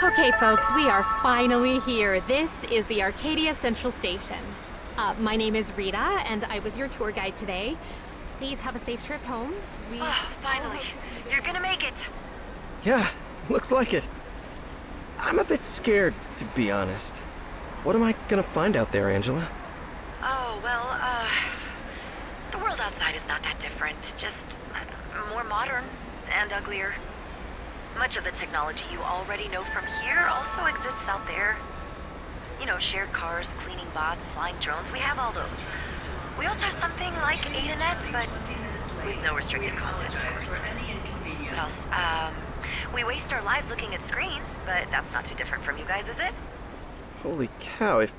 Okay, folks, we are finally here. This is the Arcadia Central Station. My name is Rita, and I was your tour guide today. Please have a safe trip home. Finally. You're gonna make it. Yeah, looks like it. I'm a bit scared, to be honest. What am I gonna find out there, Angela? Oh, well, the world outside is not that different. Just more modern and uglier. Much of the technology you already know from here also exists out there. You know, shared cars, cleaning bots, flying drones, we have all those. We also have something like AdaNet, but with no restricted content, of course. What else? We waste our lives looking at screens, but that's not too different from you guys, is it? Holy cow, if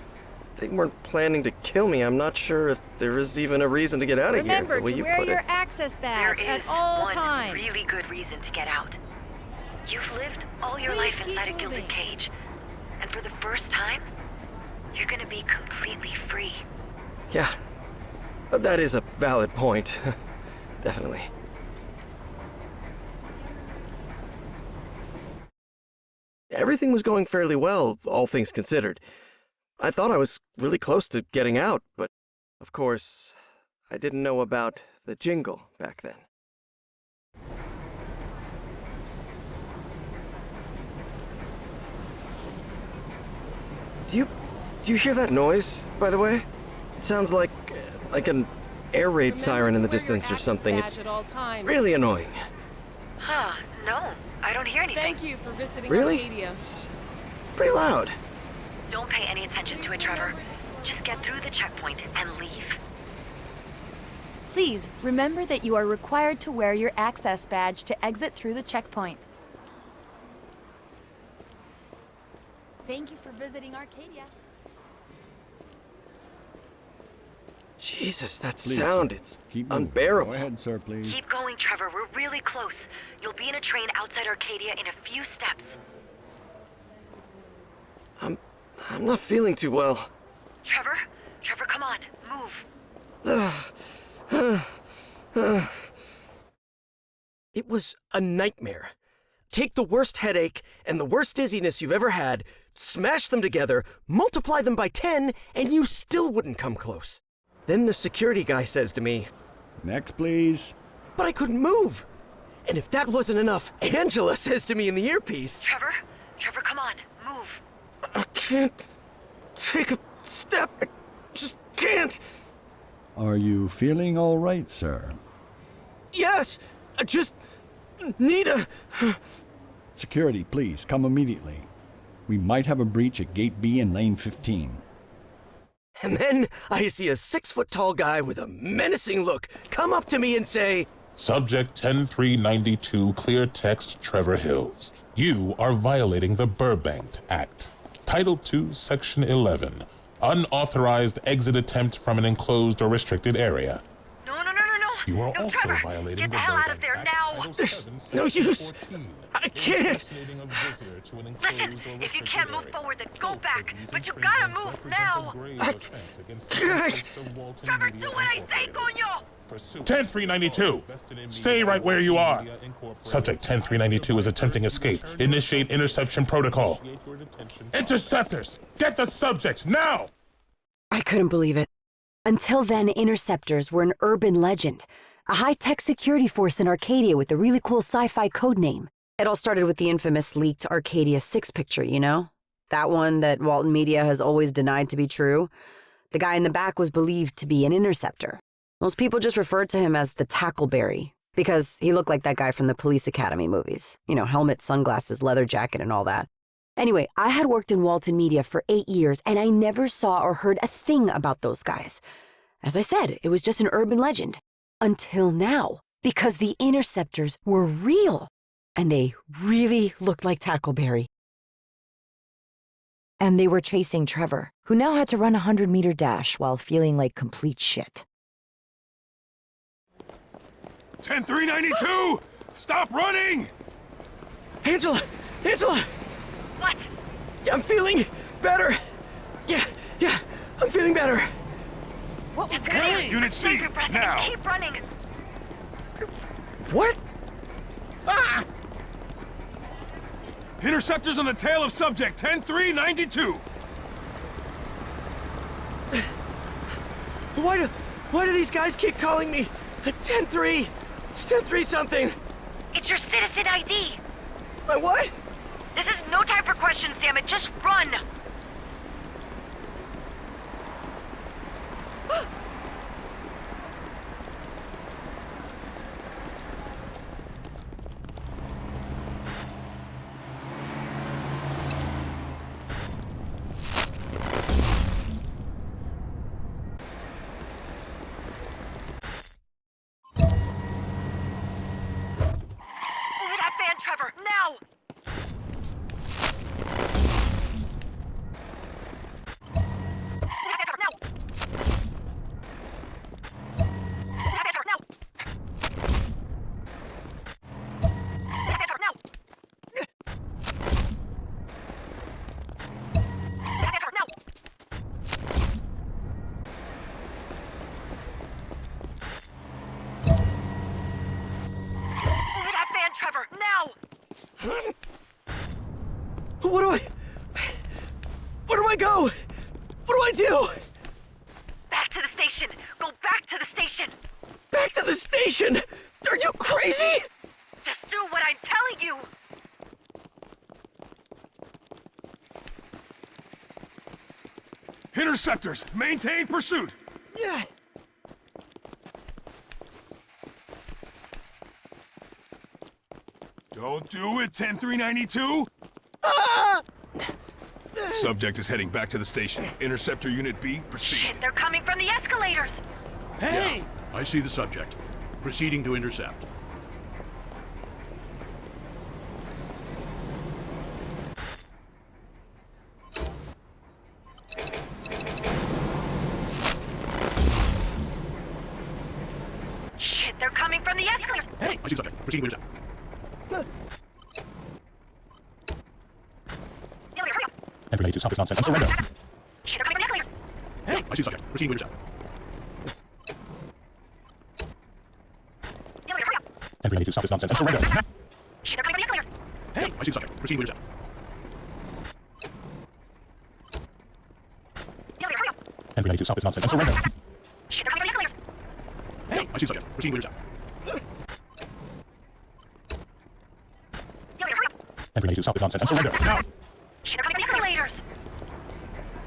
they weren't planning to kill me, I'm not sure if there is even a reason to get out of here, the way you put it. Remember to wear your access badge There at is all one times. really good reason to get out. You've lived all your life inside a gilded cage, and for the first time, you're gonna be completely free. Yeah, that is a valid point. Definitely. Everything was going fairly well, all things considered. I thought I was really close to getting out, but of course, I didn't know about the jingle back then. Do you hear that noise, by the way? It sounds like an air raid siren in the distance or something. It's really annoying. Huh, no, I don't hear anything. Thank you for visiting Really? Arcadia. It's pretty loud. Don't pay any attention to it, Trevor. Just get through the checkpoint and leave. Please, remember that you are required to wear your access badge to exit through the checkpoint. Thank you for visiting Arcadia. Jesus, that Please, sound, sir. it's Keep moving. unbearable. Go ahead, sir, please. Keep going, Trevor. We're really close. You'll be in a train outside Arcadia in a few steps. I'm not feeling too well. Trevor? Trevor, come on. Move. It was a nightmare. Take the worst headache and the worst dizziness you've ever had, smash them together, multiply them by 10, and you still wouldn't come close. Then the security guy says to me, Next, please. but I couldn't move. And if that wasn't enough, Angela says to me in the earpiece, Trevor? Trevor, come on. Move. I can't take a step. I just can't. Are you feeling all right, sir? Yes, I just need a... Security, please, come immediately. We might have a breach at Gate B in Lane 15. And then I see a 6-foot-tall guy with a menacing look come up to me and say, Subject 10392, clear text, Trevor Hills. You are violating the Burbank Act. Title 2, Section 11. Unauthorized exit attempt from an enclosed or restricted area. No. You are No, also Trevor, violating get the the hell out of Burbank there Act, now. Title There's 7, no Section use. 14. I can't. Impersonating a visitor to an enclosed Listen, or if you restricted can't move area. forward, then go Both back. of these But you gotta infringements move represent a now. grave offense against the interests of Walton Trevor, Media do what I say, Incorporated. coño! 10392. Stay right where you are. Subject 10392 is attempting escape. Initiate interception protocol. Interceptors, get the subject now! I couldn't believe it. Until then, interceptors were an urban legend, a high-tech security force in Arcadia with a really cool sci-fi code name. It all started with the infamous leaked Arcadia 6 picture, you know? That one that Walton Media has always denied to be true. The guy in the back was believed to be an interceptor. Most people just referred to him as the Tackleberry, because he looked like that guy from the Police Academy movies. You know, helmet, sunglasses, leather jacket, and all that. Anyway, I had worked in Walton Media for 8 years, and I never saw or heard a thing about those guys. As I said, it was just an urban legend. Until now, because the interceptors were real, and they really looked like Tackleberry. And they were chasing Trevor, who now had to run a 100-meter dash while feeling like complete shit. 10392! Stop running! Angela! What? I'm feeling better. Yeah, I'm feeling better. What was good news? Unit C, Save your breath now. and keep running. What? Ah! Interceptors on the tail of subject 10392. Why do these guys keep calling me 10-3? It's 10-3 something. It's your citizen ID. My what? This is no time for questions, damn it. Just run. Over that van, Trevor, now! Trevor, now! Where do I go? What do I do? Back to the station! Go back to the station! Back to the station? Are you crazy? Just do what I'm telling you! Interceptors, maintain pursuit. Yeah. Don't do it, 10392. Subject is heading back to the station. Interceptor Unit B, proceed. Shit, they're coming from the escalators! Hey! I see the subject. Proceeding to intercept. Shit, they're coming from the escalators! Hey! I see the subject. Proceeding to intercept. Hurry up! And relate to stop this nonsense and surrender. Shit, they're coming from the escalators! Hey! I see the subject. Proceeding to intercept. Hurry up! And relate to stop this nonsense and surrender. Shit, they're coming from the escalators! Hey! I see the subject. Proceeding to intercept. Hurry up! And relate to stop this nonsense and surrender. Shit, they're coming from the escalators! Hey! I see the subject. Proceeding to intercept. Hurry up! And relate to stop this nonsense and surrender. Now! Shit, they're coming from the escalators!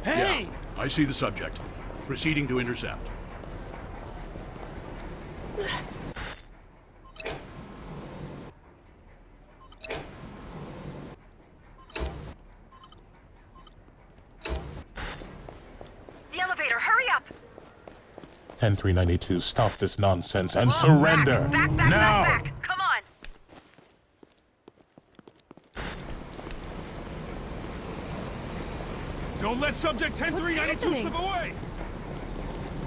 Hey! I see the subject. Proceeding to intercept. The elevator, hurry up! 10392, stop this nonsense and surrender. Back, now! back! Come on! Don't let subject 10392 slip away.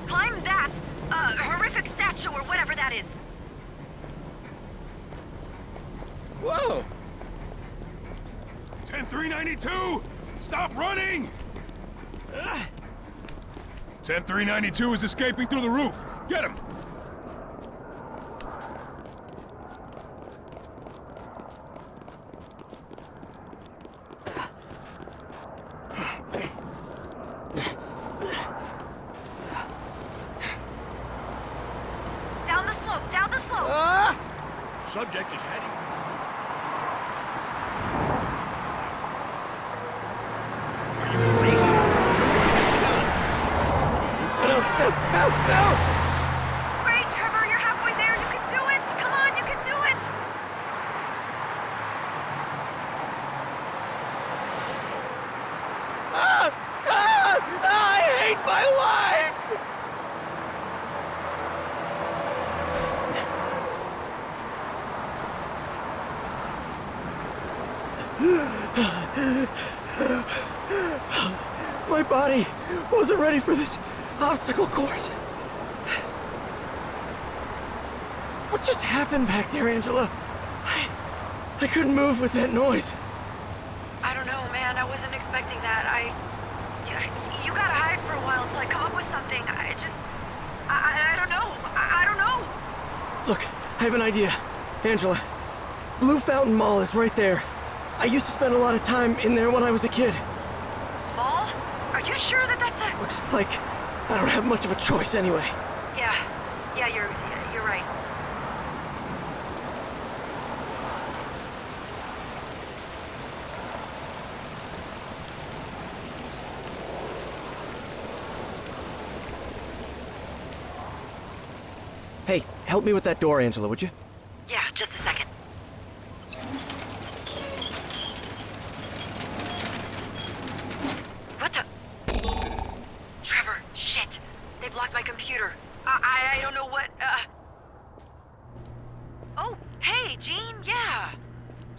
Climb that! Horrific statue or whatever that is. Whoa. 10392, stop running! 10392 is escaping through the roof. Get him! Down the slope, down the slope! Subject is heading. Are you crazy? No! Great, Trevor, you're halfway there. You can do it! Come on, you can do it! I hate my life! My body wasn't ready for this obstacle course. What just happened back there, Angela? I couldn't move with that noise. I don't know, man. I wasn't expecting that. You gotta hide for a while until I come up with something. I don't know. I don't know. Look, I have an idea. Angela, Blue Fountain Mall is right there. I used to spend a lot of time in there when I was a kid. Mall? Are you sure that that's a... Looks like I don't have much of a choice anyway. Yeah, you're right. Hey, help me with that door, Angela, would you? Yeah, just a second. What the... Trevor, shit. They blocked my computer. I don't know what, Oh, hey, Jean, yeah.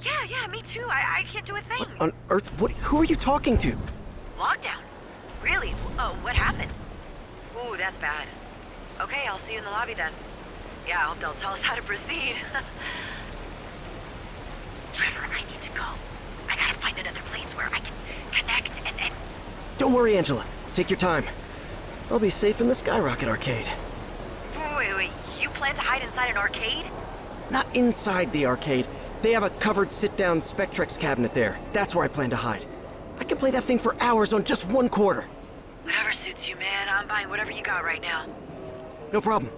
Yeah, me too. I can't do a thing. What on earth? Who are you talking to? Lockdown? Really? What happened? Ooh, that's bad. Okay, I'll see you in the lobby then. Yeah, I hope they'll tell us how to proceed. Trevor, I need to go. I gotta find another place where I can connect and... Don't worry, Angela. Take your time. I'll be safe in the Skyrocket Arcade. Wait. You plan to hide inside an arcade? Not inside the arcade. They have a covered sit-down Spectrex cabinet there. That's where I plan to hide. I can play that thing for hours on just 1 quarter. Whatever suits you, man. I'm buying whatever you got right now. No problem.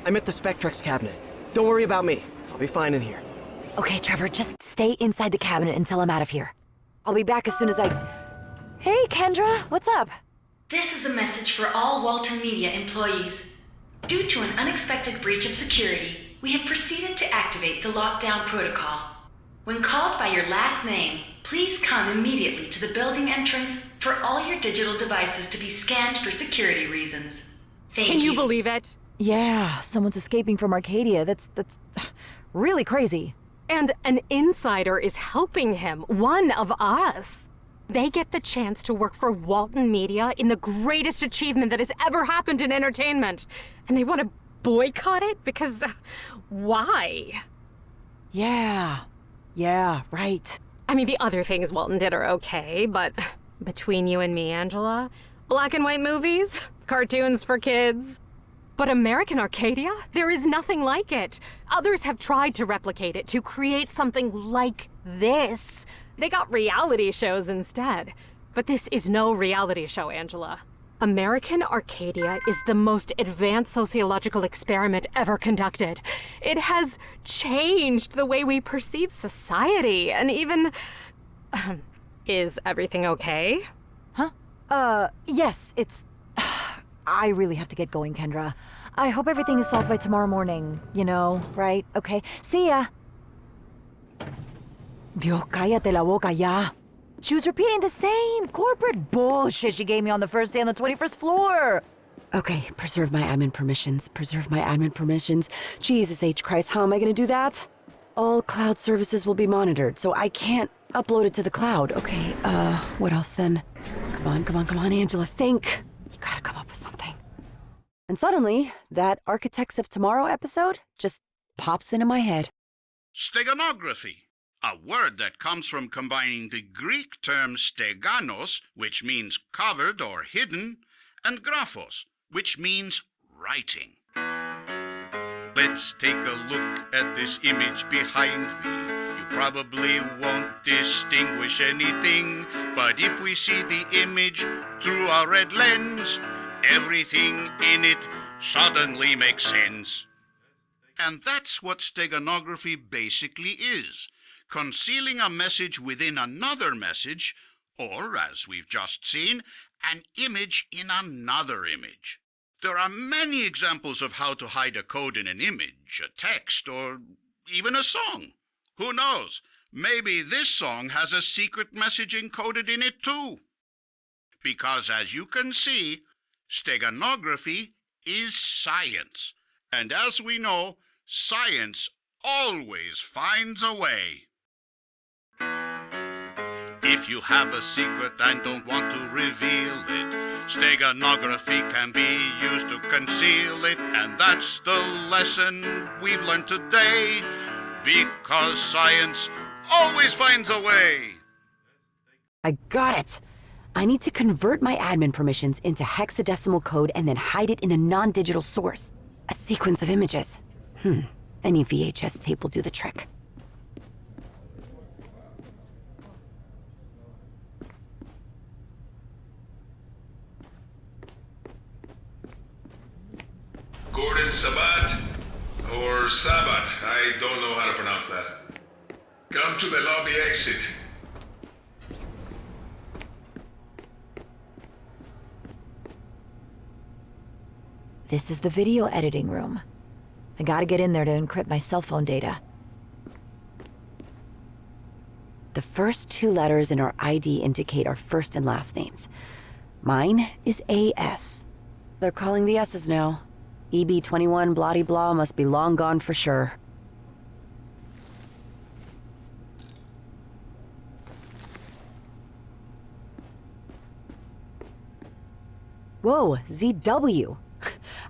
I'm at the Spectrex cabinet. Don't worry about me. I'll be fine in here. Okay, Trevor, just stay inside the cabinet until I'm out of here. I'll be back as soon as I... Hey, Kendra, what's up? This is a message for all Walton Media employees. Due to an unexpected breach of security, we have proceeded to activate the lockdown protocol. When called by your last name, please come immediately to the building entrance for all your digital devices to be scanned for security reasons. Thank you. Can you believe it? Yeah, someone's escaping from Arcadia. That's really crazy. And an insider is helping him, one of us. They get the chance to work for Walton Media in the greatest achievement that has ever happened in entertainment. And they want to boycott it because why? Yeah, right. I mean, the other things Walton did are okay, but between you and me, Angela, black and white movies, cartoons for kids. But American Arcadia? There is nothing like it. Others have tried to replicate it, to create something like this. They got reality shows instead. But this is no reality show, Angela. American Arcadia is the most advanced sociological experiment ever conducted. It has changed the way we perceive society, and even... Is everything okay? Yes, it's... I really have to get going, Kendra. I hope everything is solved by tomorrow morning, you know, right? Okay, see ya. Dios, cállate la boca ya. She was repeating the same corporate bullshit she gave me on the first day on the 21st floor. Okay, preserve my admin permissions. Jesus H. Christ, how am I gonna do that? All cloud services will be monitored, so I can't upload it to the cloud. Okay, what else then? Come on, Angela, think. You gotta come up with something. And suddenly, that Architects of Tomorrow episode just pops into my head. Steganography, a word that comes from combining the Greek term steganos, which means covered or hidden, and graphos, which means writing. Let's take a look at this image behind me. You probably won't distinguish anything, but if we see the image through a red lens, everything in it suddenly makes sense. And that's what steganography basically is. Concealing a message within another message, or, as we've just seen, an image in another image. There are many examples of how to hide a code in an image, a text, or even a song. Who knows? Maybe this song has a secret message encoded in it too. Because as you can see, steganography is science. And as we know, science always finds a way. If you have a secret and don't want to reveal it, steganography can be used to conceal it. And that's the lesson we've learned today, because science always finds a way. I got it. I need to convert my admin permissions into hexadecimal code and then hide it in a non-digital source. A sequence of images. Any VHS tape will do the trick. Gordon Sabat, or Sabat, I don't know how to pronounce that. Come to the lobby exit. This is the video editing room. I gotta get in there to encrypt my cell phone data. The first two letters in our ID indicate our first and last names. Mine is AS. They're calling the S's now. EB21 bloody blah must be long gone for sure. Whoa, ZW.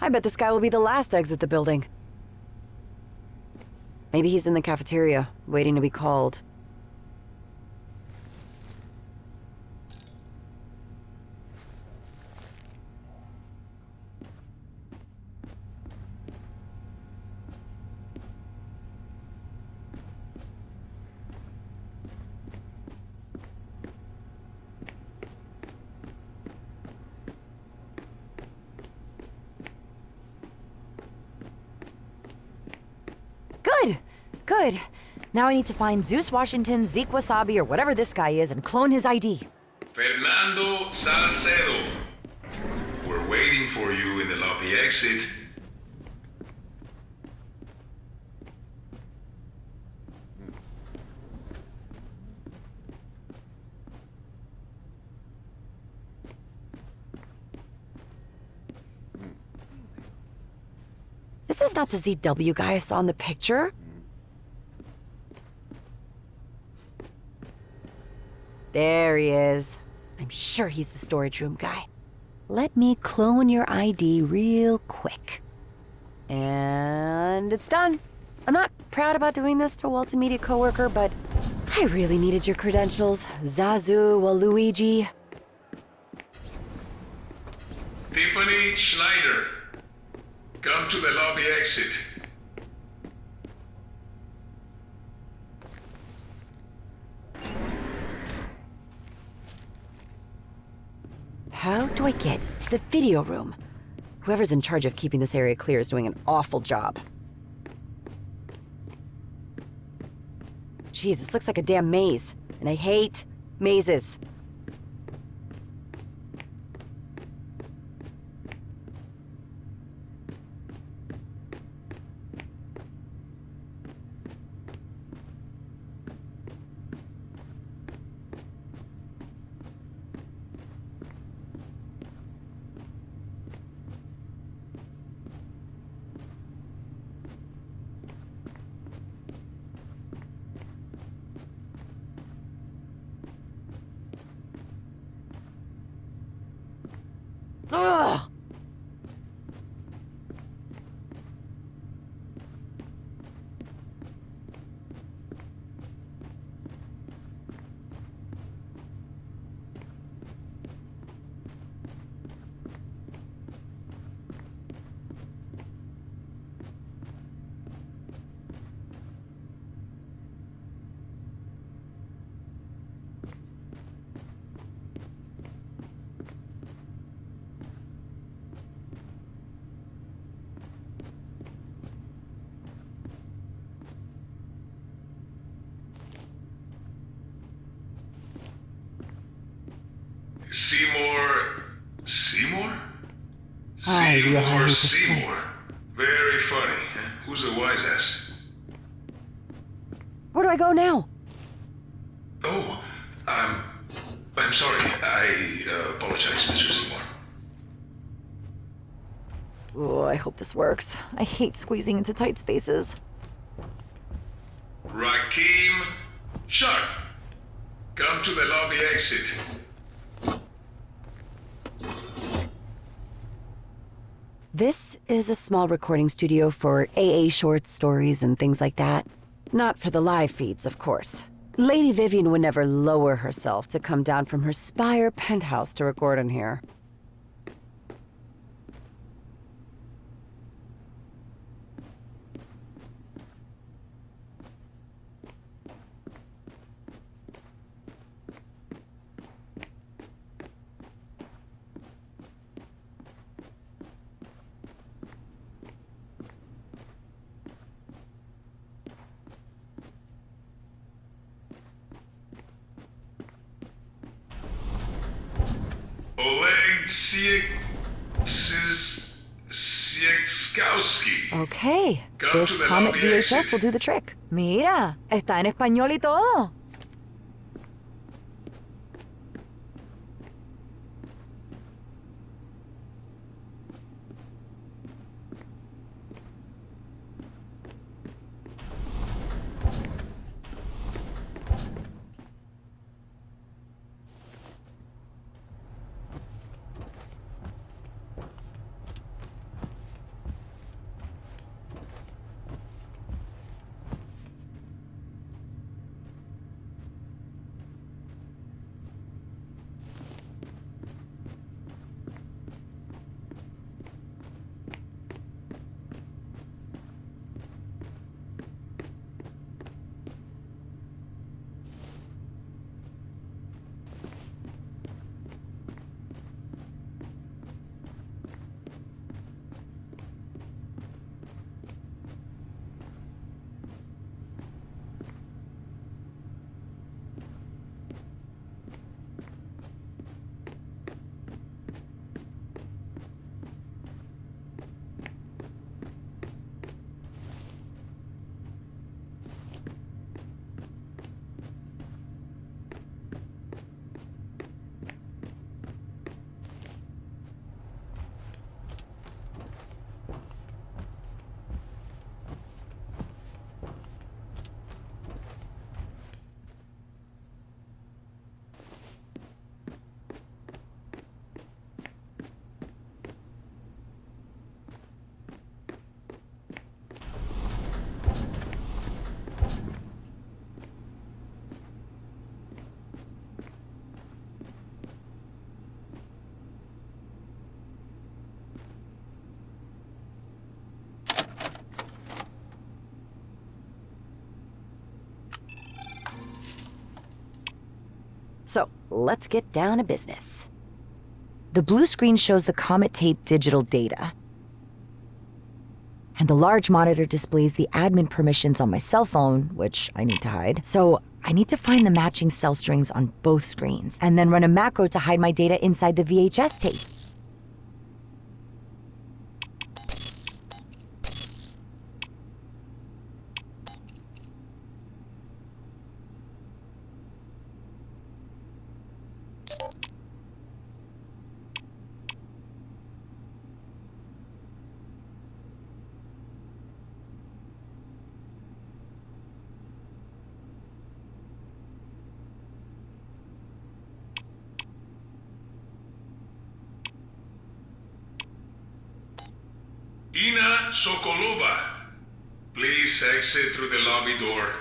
I bet this guy will be the last to exit the building. Maybe he's in the cafeteria, waiting to be called. Good. Now I need to find Zeus Washington, Zeke Wasabi, or whatever this guy is, and clone his ID. Fernando Salcedo. We're waiting for you in the lobby exit. This is not the ZW guy I saw in the picture. There he is. I'm sure he's the storage room guy. Let me clone your ID real quick. And it's done. I'm not proud about doing this to a Walton Media coworker, but I really needed your credentials, Zazu Waluigi. Tiffany Schneider. Come to the lobby exit. How do I get to the video room? Whoever's in charge of keeping this area clear is doing an awful job. Jeez, this looks like a damn maze, and I hate mazes. Ugh! Seymour? I really hate this Seymour. place. Very funny. Who's the wise ass? Where do I go now? Oh, I'm sorry. I apologize, Mr. Seymour. Oh, I hope this works. I hate squeezing into tight spaces. Rakeem Sharp. Come to the lobby exit. This is a small recording studio for AA short stories and things like that. Not for the live feeds, of course. Lady Vivian would never lower herself to come down from her spire penthouse to record in here. Siekowski. Okay, Come this to the Comet lobby VHS exit. will do the trick. Mira, está en español y todo. So, let's get down to business. The blue screen shows the Comet tape digital data. And the large monitor displays the admin permissions on my cell phone, which I need to hide. So, I need to find the matching cell strings on both screens, and then run a macro to hide my data inside the VHS tape. Ina Sokolova. Please exit through the lobby door.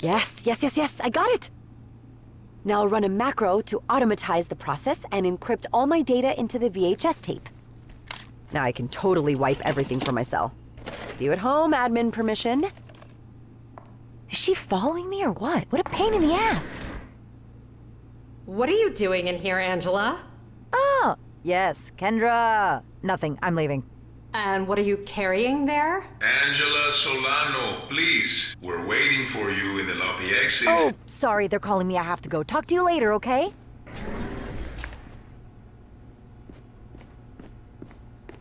Yes, I got it! Now I'll run a macro to automatize the process and encrypt all my data into the VHS tape. Now I can totally wipe everything from my cell. See you at home, admin permission. Is she following me or what? What a pain in the ass! What are you doing in here, Angela? Oh, yes, Kendra. Nothing, I'm leaving. And what are you carrying there? Angela Solano, please. We're waiting for you in the lobby exit. Oh, sorry, they're calling me. I have to go. Talk to you later, okay?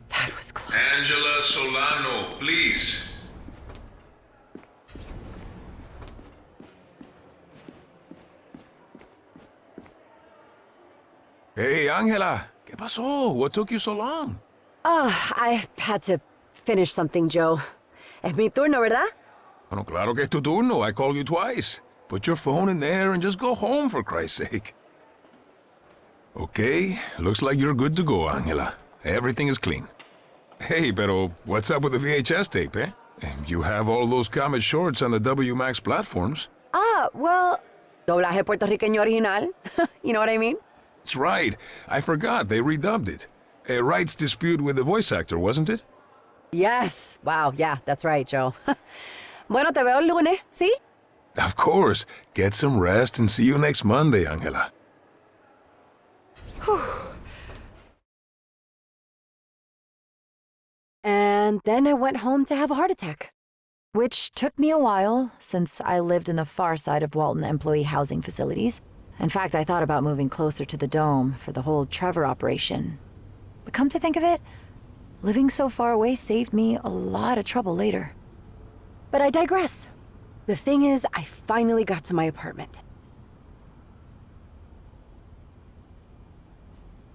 That was close. Angela Solano, please. Hey, Angela. ¿Qué pasó? What took you so long? I had to finish something, Joe. Es mi turno, ¿verdad? Bueno, claro que es tu turno. I called you twice. Put your phone in there and just go home, for Christ's sake. Okay, looks like you're good to go, Angela. Everything is clean. Hey, pero what's up with the VHS tape, eh? You have all those Comet shorts on the WMAX platforms. Well, doblaje puertorriqueño original. You know what I mean? That's right. I forgot. They redubbed it. A rights dispute with the voice actor, wasn't it? Yes. Wow, yeah, that's right, Joe. Bueno, te veo el lunes, ¿sí? Of course. Get some rest and see you next Monday, Angela. And then I went home to have a heart attack. Which took me a while, since I lived in the far side of Walton employee housing facilities. In fact, I thought about moving closer to the dome for the whole Trevor operation. But come to think of it, living so far away saved me a lot of trouble later. But I digress. The thing is, I finally got to my apartment.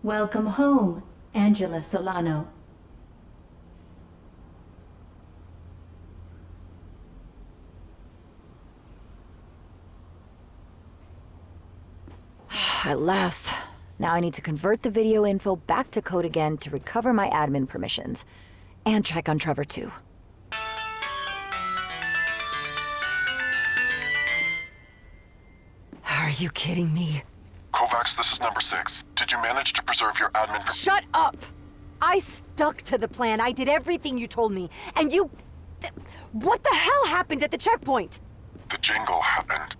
Welcome home, Angela Solano. At last. Now I need to convert the video info back to code again to recover my admin permissions. And check on Trevor too. Are you kidding me? Kovacs, this is number 6. Did you manage to preserve your admin... Shut up! I stuck to the plan. I did everything you told me. And you... What the hell happened at the checkpoint? The jingle happened.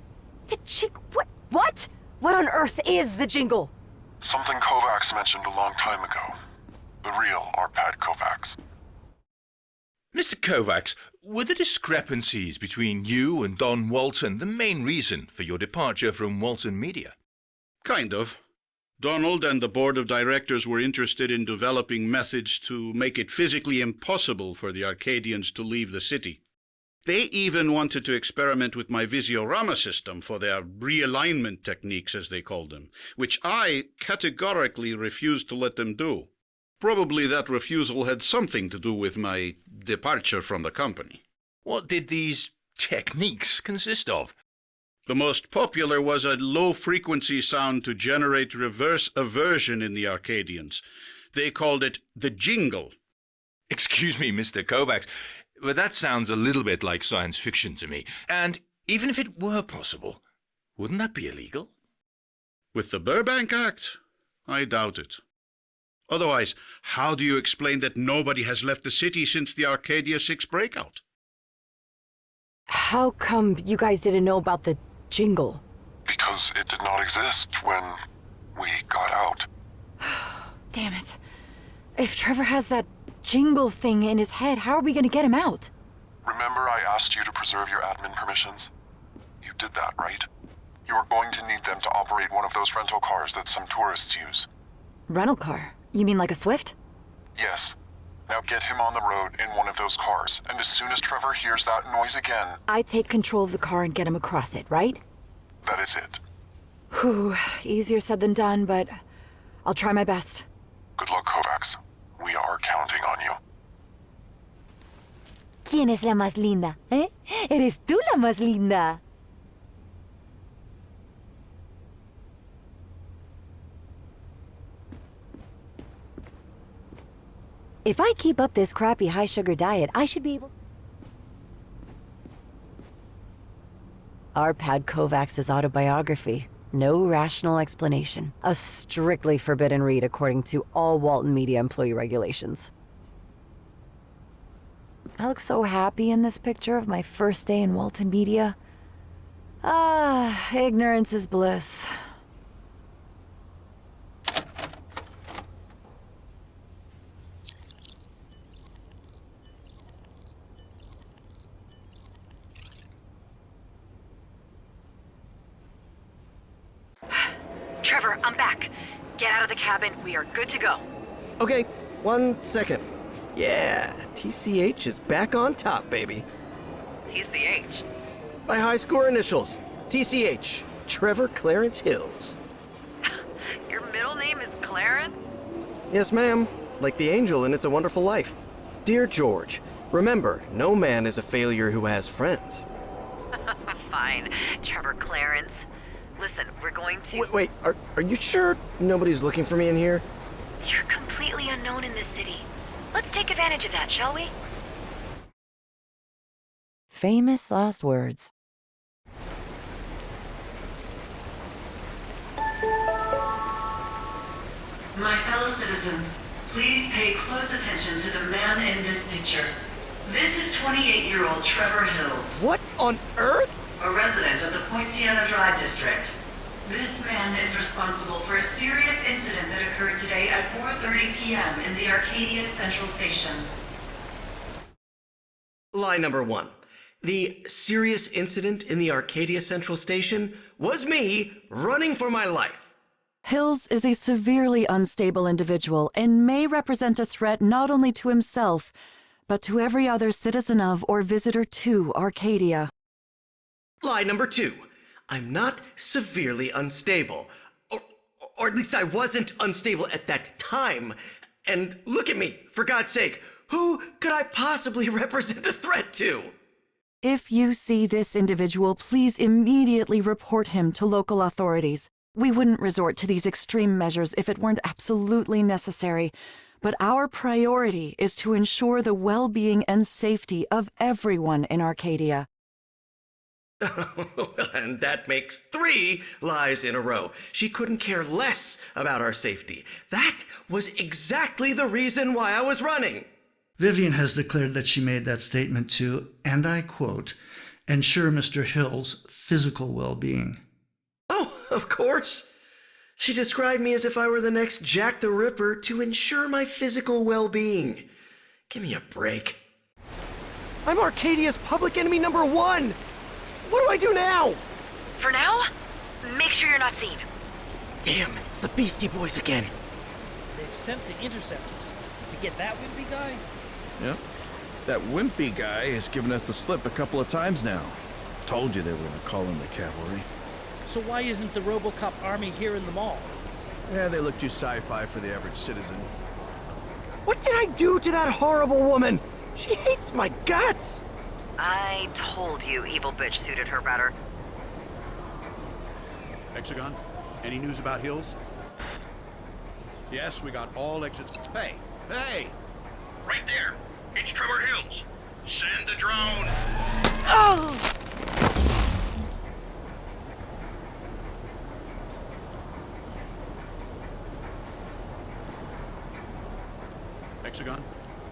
The What? What on earth is the jingle? Something Kovacs mentioned a long time ago. The real Arpad Kovacs. Mr. Kovacs, were the discrepancies between you and Don Walton the main reason for your departure from Walton Media? Kind of. Donald and the board of directors were interested in developing methods to make it physically impossible for the Arcadians to leave the city. They even wanted to experiment with my Visiorama system for their realignment techniques, as they called them, which I categorically refused to let them do. Probably that refusal had something to do with my departure from the company. What did these techniques consist of? The most popular was a low-frequency sound to generate reverse aversion in the Arcadians. They called it the jingle. Excuse me, Mr. Kovacs, but that sounds a little bit like science fiction to me. And even if it were possible, wouldn't that be illegal? With the Burbank Act, I doubt it. Otherwise, how do you explain that nobody has left the city since the Arcadia 6 breakout? How come you guys didn't know about the jingle? Because it did not exist when we got out. Damn it. If Trevor has that jingle thing in his head, how are we gonna get him out? Remember I asked you to preserve your admin permissions? You did that, right? You are going to need them to operate one of those rental cars that some tourists use. Rental car? You mean like a Swift? Yes. Now get him on the road in one of those cars, and as soon as Trevor hears that noise again... I take control of the car and get him across it, right? That is it. Whew, easier said than done, but I'll try my best. Good luck, Kovacs. We are counting on you. ¿Quién es la más linda, eh? Eres tú la más linda. If I keep up this crappy high-sugar diet, I should be able... Our Pad Kovacs's autobiography. No rational explanation. A strictly forbidden read according to all Walton Media employee regulations. I look so happy in this picture of my first day in Walton Media. Ah, ignorance is bliss. Trevor, I'm back. Get out of the cabin. We are good to go. Okay, 1 second. Yeah, TCH is back on top, baby. TCH. My high score initials. TCH. Trevor Clarence Hills. Your middle name is Clarence? Yes, ma'am. Like the angel in It's a Wonderful Life. Dear George, remember, no man is a failure who has friends. Fine, Trevor Clarence. Listen, we're going to... Wait, are you sure nobody's looking for me in here? You're completely unknown in this city. Let's take advantage of that, shall we? Famous last words. My fellow citizens, please pay close attention to the man in this picture. This is 28-year-old Trevor Hills. What on earth? A resident of the Poinciana Drive district. This man is responsible for a serious incident that occurred today at 4:30 p.m. in the Arcadia Central Station. Lie number 1. The serious incident in the Arcadia Central Station was me running for my life. Hills is a severely unstable individual and may represent a threat not only to himself, but to every other citizen of or visitor to Arcadia. Lie number 2. I'm not severely unstable. Or at least I wasn't unstable at that time. And look at me, for God's sake. Who could I possibly represent a threat to? If you see this individual, please immediately report him to local authorities. We wouldn't resort to these extreme measures if it weren't absolutely necessary, but our priority is to ensure the well-being and safety of everyone in Arcadia. And that makes 3 lies in a row. She couldn't care less about our safety. That was exactly the reason why I was running. Vivian has declared that she made that statement to, and I quote, ensure Mr. Hill's physical well-being. Oh, of course. She described me as if I were the next Jack the Ripper to ensure my physical well-being. Give me a break. I'm Arcadia's public enemy number 1. What do I do now? For now, make sure you're not seen. Damn, it's the Beastie Boys again. They've sent the interceptors to get that wimpy guy? Yep. That wimpy guy has given us the slip a couple of times now. Told you they were gonna call in the cavalry. So why isn't the RoboCop army here in the mall? Yeah, they look too sci-fi for the average citizen. What did I do to that horrible woman? She hates my guts. I told you evil bitch suited her better. Hexagon, any news about Hills? Yes, we got all exits. Hey! Right there. It's Trevor Hills. Send a drone. Oh! Hexagon,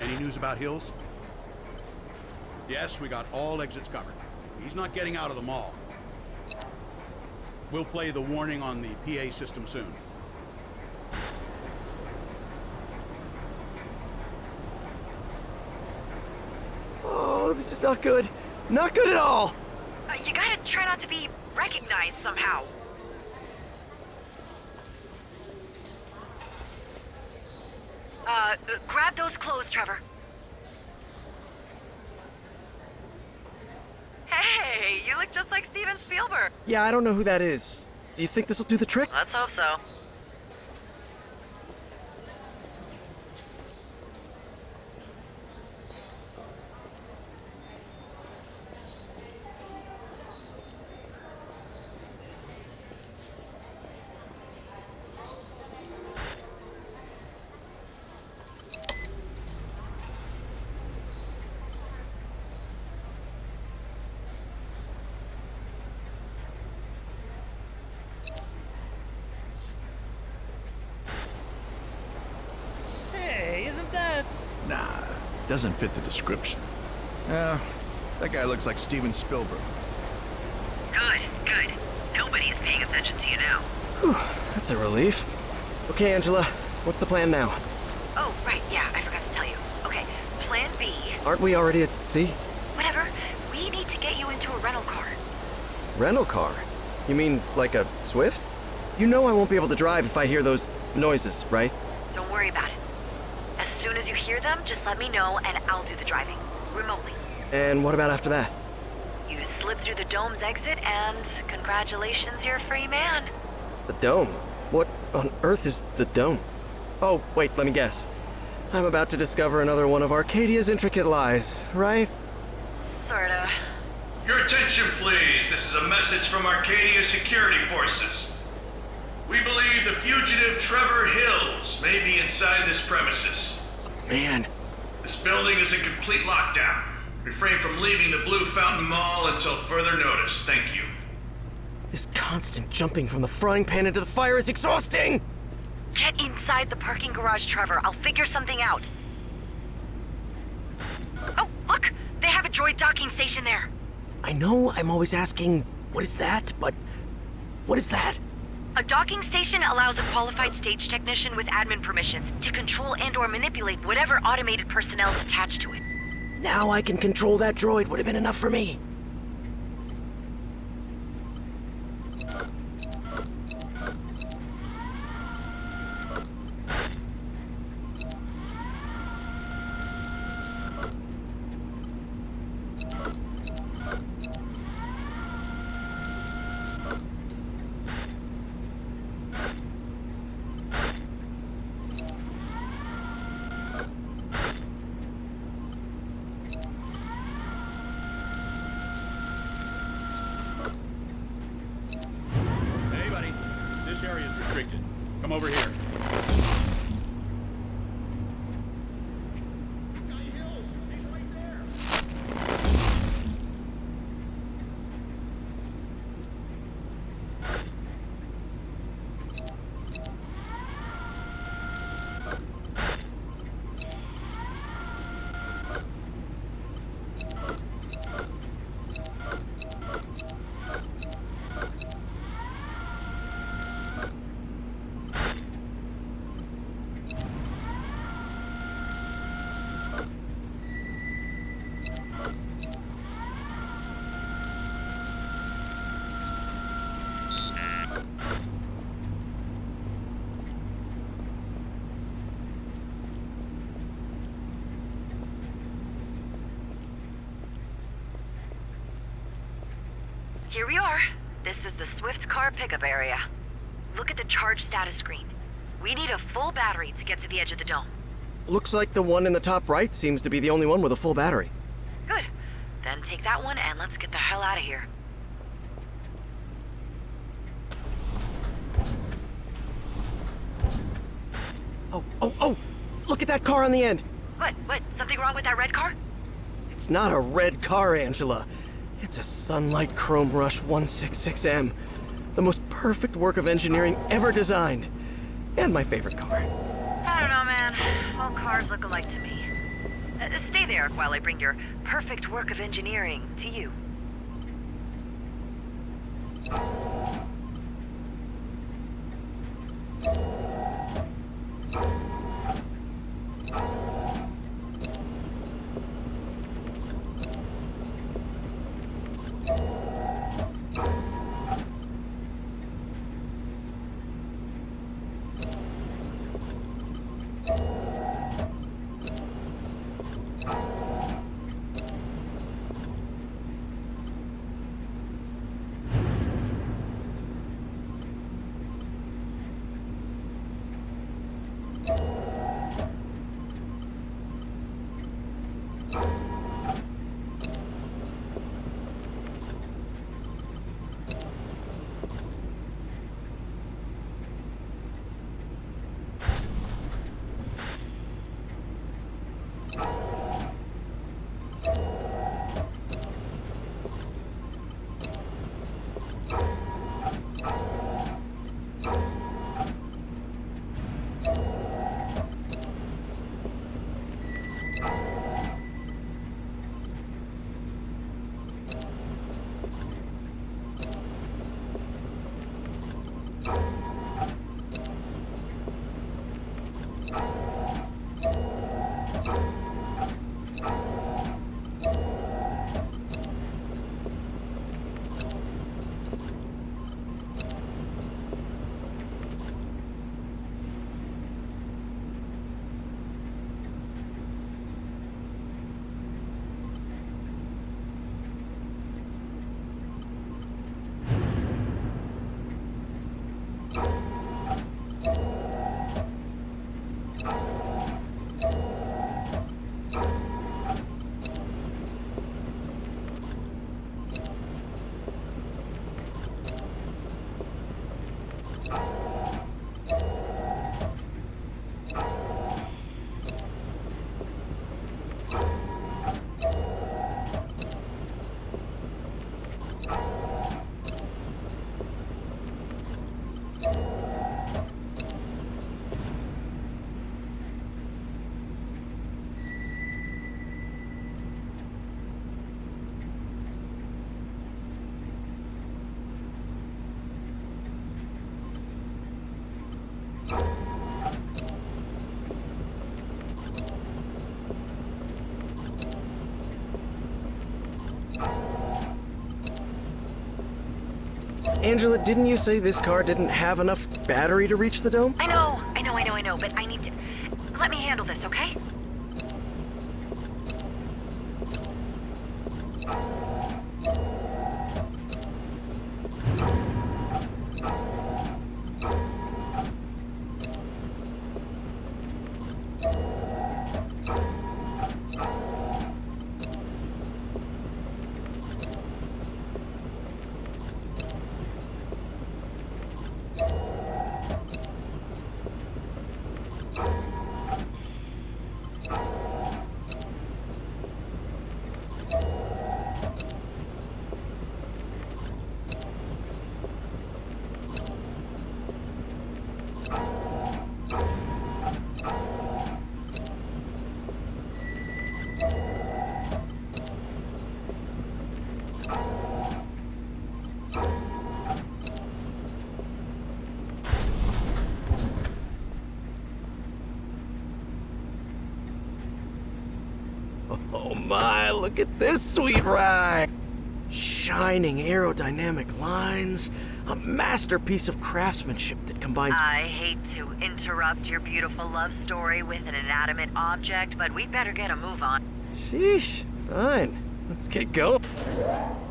any news about Hills? Yes, we got all exits covered. He's not getting out of the mall. We'll play the warning on the PA system soon. Oh, this is not good. Not good at all. You gotta try not to be recognized somehow. Grab those clothes, Trevor. Hey, you look just like Steven Spielberg. Yeah, I don't know who that is. Do you think this will do the trick? Let's hope so. Muppets? Nah, doesn't fit the description. That guy looks like Steven Spielberg. Good, good. Nobody's paying attention to you now. Whew, that's a relief. Okay, Angela, what's the plan now? Oh, right, yeah, I forgot to tell you. Okay, plan B. Aren't we already at sea? Whatever. We need to get you into a rental car. Rental car? You mean like a Swift? You know I won't be able to drive if I hear those noises, right? Don't worry about it. As soon as you hear them, just let me know and I'll do the driving. Remotely. And what about after that? You slip through the dome's exit and congratulations, you're a free man. The dome? What on earth is the dome? Oh, wait, let me guess. I'm about to discover another one of Arcadia's intricate lies, right? Sorta. Your attention, please. This is a message from Arcadia security forces. We believe the fugitive Trevor Hills may be inside this premises. Man. This building is in complete lockdown. Refrain from leaving the Blue Fountain Mall until further notice. Thank you. This constant jumping from the frying pan into the fire is exhausting! Get inside the parking garage, Trevor. I'll figure something out. Oh, look! They have a droid docking station there. I know I'm always asking, what is that? But what is that? A docking station allows a qualified stage technician with admin permissions to control and/or manipulate whatever automated personnel is attached to it. Now I can control that droid would have been enough for me. Hey, buddy. This area is restricted. Come over here. Here we are. This is the Swift car pickup area. Look at the charge status screen. We need a full battery to get to the edge of the dome. Looks like the one in the top right seems to be the only one with a full battery. Good. Then take that one and let's get the hell out of here. Oh! Look at that car on the end! What? Something wrong with that red car? It's not a red car, Angela. It's a Sunlight Chrome Rush 166M. The most perfect work of engineering ever designed. And my favorite car. I don't know, man. All cars look alike to me. Stay there while I bring your perfect work of engineering to you. Angela, didn't you say this car didn't have enough battery to reach the dome? I know, but I need to... Let me handle this, okay? Oh my, look at this sweet ride! Shining aerodynamic lines, a masterpiece of craftsmanship that combines... I hate to interrupt your beautiful love story with an inanimate object, but we'd better get a move on. Sheesh, fine. Let's get going.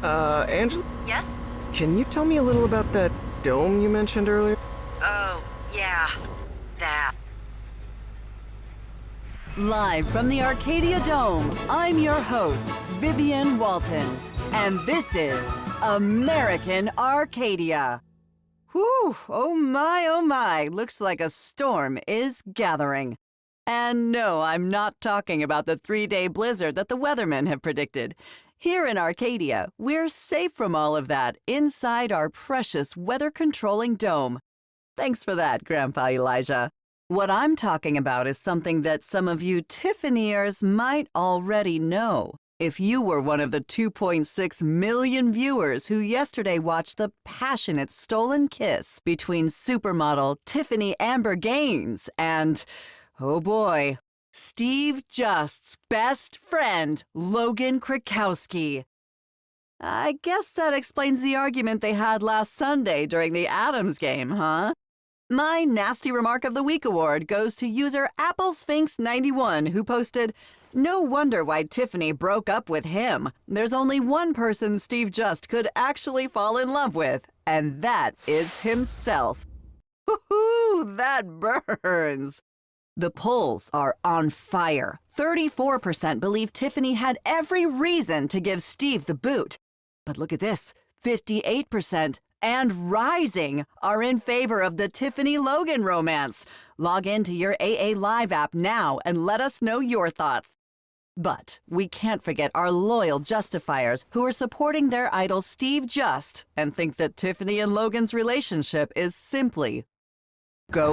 Angela? Yes? Can you tell me a little about that dome you mentioned earlier? Oh, yeah. That. Live from the Arcadia Dome, I'm your host, Vivian Walton, and this is American Arcadia. Whew, oh my, looks like a storm is gathering. And no, I'm not talking about the 3-day blizzard that the weathermen have predicted. Here in Arcadia, we're safe from all of that inside our precious weather-controlling dome. Thanks for that, Grandpa Elijah. What I'm talking about is something that some of you Tiffanyers might already know. If you were one of the 2.6 million viewers who yesterday watched the passionate stolen kiss between supermodel Tiffany Amber Gaines and, oh boy, Steve Just's best friend, Logan Krakowski. I guess that explains the argument they had last Sunday during the Adams game, huh? My Nasty Remark of the Week award goes to user AppleSphinx91, who posted, "No wonder why Tiffany broke up with him. There's only one person Steve Just could actually fall in love with, and that is himself." Woohoo, that burns. The polls are on fire. 34% believe Tiffany had every reason to give Steve the boot. But look at this, 58% and rising are in favor of the Tiffany-Logan romance. Log into your AA Live app now and let us know your thoughts. But we can't forget our loyal Justifiers who are supporting their idol Steve Just and think that Tiffany and Logan's relationship is simply go